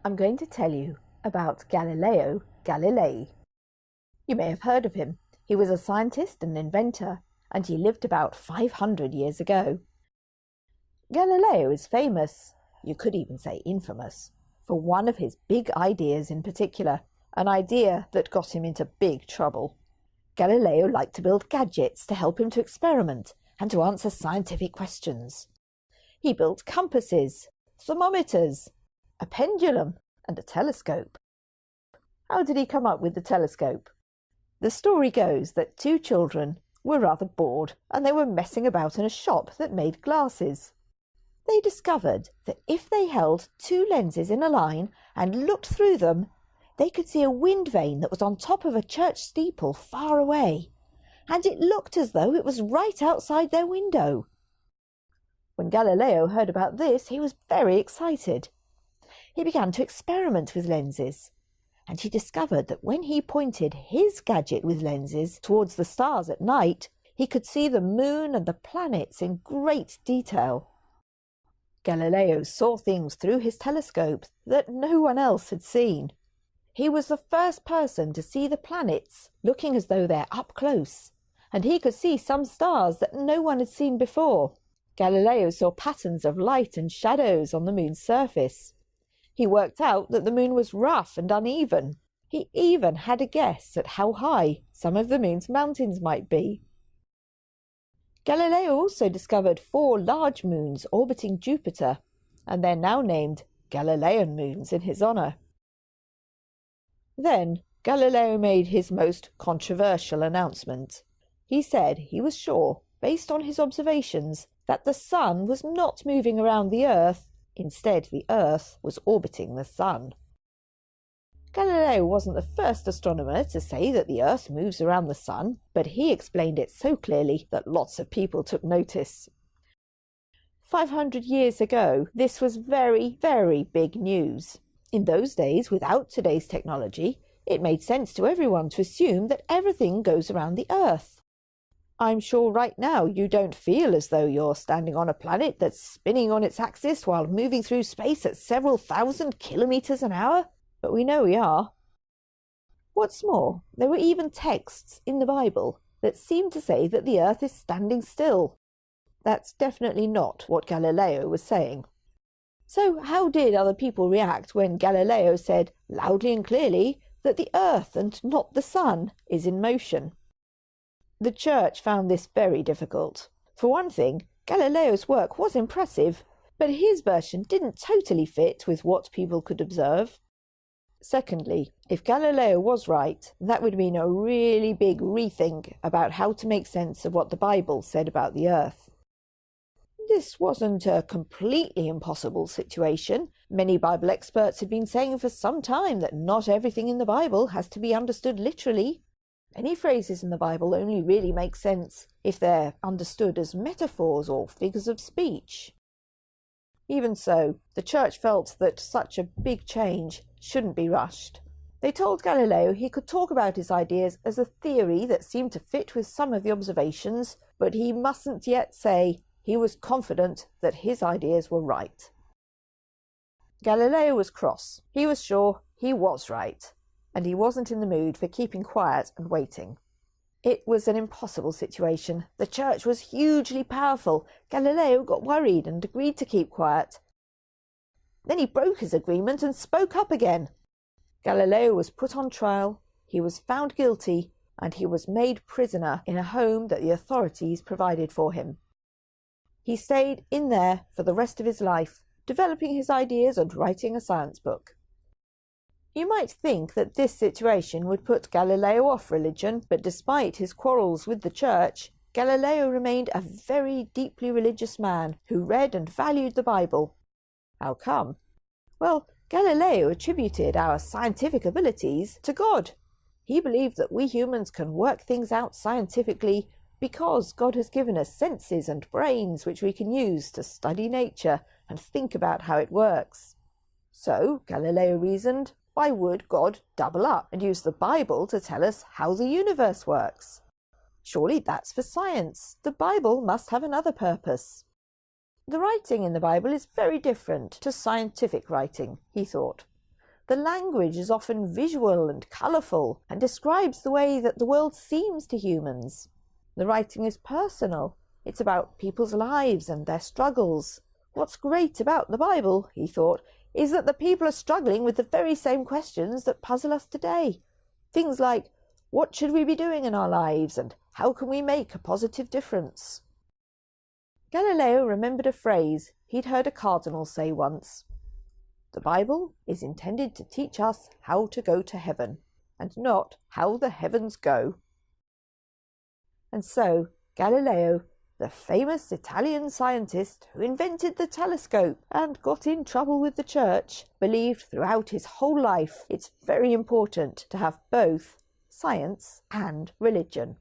I'm going to tell you about Galileo Galilei. You may have heard of him. He was a scientist and inventor, and he lived about 500 years ago. Galileo is famous, you could even say infamous, for one of his big ideas in particular, an idea that got him into big trouble. Galileo liked to build gadgets to help him to experiment and to answer scientific questions. He built compasses, thermometers, a pendulum, and a telescope. How did he come up with the telescope? The story goes that two children were rather bored and they were messing about in a shop that made glasses. They discovered that if they held two lenses in a line and looked through them, they could see a wind vane that was on top of a church steeple far away, and it looked as though it was right outside their window. When Galileo heard about this, he was very excited. He began to experiment with lenses, and he discovered that when he pointed his gadget with lenses towards the stars at night, he could see the moon and the planets in great detail. Galileo saw things through his telescope that no one else had seen. He was the first person to see the planets looking as though they're up close, and he could see some stars that no one had seen before. Galileo saw patterns of light and shadows on the moon's surface. He worked out that the moon was rough and uneven. He even had a guess at how high some of the moon's mountains might be. Galileo also discovered 4 large moons orbiting Jupiter, and they're now named Galilean moons in his honour. Then Galileo made his most controversial announcement. He said he was sure, based on his observations, that the sun was not moving around the Earth. Instead, the Earth was orbiting the sun. Galileo wasn't the first astronomer to say that the Earth moves around the sun, but he explained it so clearly that lots of people took notice. 500 years ago, this was very, very big news. In those days, without today's technology, it made sense to everyone to assume that everything goes around the Earth. I'm sure right now you don't feel as though you're standing on a planet that's spinning on its axis while moving through space at several thousand kilometers an hour, but we know we are. What's more, there were even texts in the Bible that seem to say that the Earth is standing still. That's definitely not what Galileo was saying. So how did other people react when Galileo said loudly and clearly that the Earth and not the sun is in motion? The Church found this very difficult. For one thing, Galileo's work was impressive, but his version didn't totally fit with what people could observe. Secondly, if Galileo was right, that would mean a really big rethink about how to make sense of what the Bible said about the Earth. This wasn't a completely impossible situation. Many Bible experts had been saying for some time that not everything in the Bible has to be understood literally. Many phrases in the Bible only really make sense if they're understood as metaphors or figures of speech. Even so, the Church felt that such a big change shouldn't be rushed. They told Galileo he could talk about his ideas as a theory that seemed to fit with some of the observations, but he mustn't yet say he was confident that his ideas were right. Galileo was cross. He was sure he was right, and he wasn't in the mood for keeping quiet and waiting. It was an impossible situation. The Church was hugely powerful. Galileo got worried and agreed to keep quiet. Then he broke his agreement and spoke up again. Galileo was put on trial, he was found guilty, and he was made prisoner in a home that the authorities provided for him. He stayed in there for the rest of his life, developing his ideas and writing a science book. You might think that this situation would put Galileo off religion, but despite his quarrels with the Church, Galileo remained a very deeply religious man who read and valued the Bible. How come? Well, Galileo attributed our scientific abilities to God. He believed that we humans can work things out scientifically because God has given us senses and brains which we can use to study nature and think about how it works. So, Galileo reasoned, why would God double up and use the Bible to tell us how the universe works? Surely that's for science. The Bible must have another purpose. The writing in the Bible is very different to scientific writing, he thought. The language is often visual and colourful and describes the way that the world seems to humans. The writing is personal. It's about people's lives and their struggles. What's great about the Bible, he thought, is that the people are struggling with the very same questions that puzzle us today. Things like, what should we be doing in our lives and how can we make a positive difference? Galileo remembered a phrase he'd heard a cardinal say once. The Bible is intended to teach us how to go to heaven, and not how the heavens go. And so Galileo, the famous Italian scientist who invented the telescope and got in trouble with the church, believed throughout his whole life it's very important to have both science and religion.